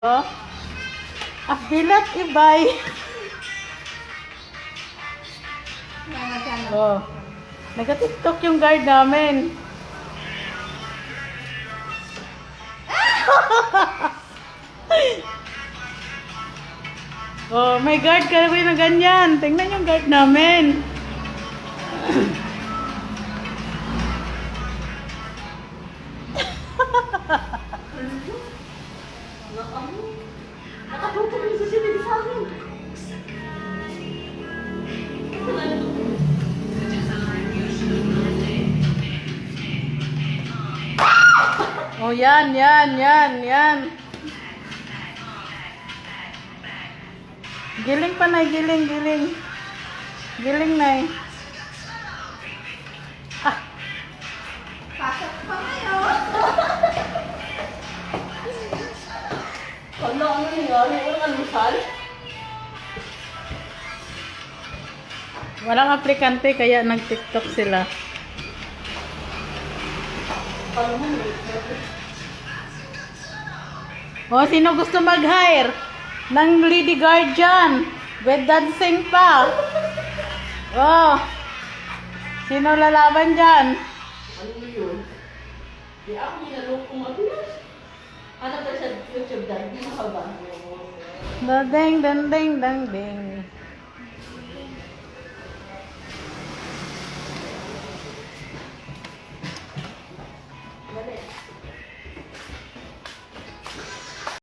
Oh, apilat ibay. Oh, nag-TikTok yung guard namin. Oh, may guard kami na ganyan. Tingnan yung guard namin. Nakatutok yung susunod sa akin. Oh, yan. Giling pa na, giling. Giling na eh. Ah, Pasok pa ngayon. Ano nangyari? Walang almusal? walang aplikante kaya nag-TikTok sila. Alam mo, Oh, sino gusto mag-hire ng lady guard dyan? With dancing pa. Oh, sino lalaban dyan? ano yun? Di ako ginalok kong matulas. Ano ba sa YouTube dahil? Di makaba. Ding.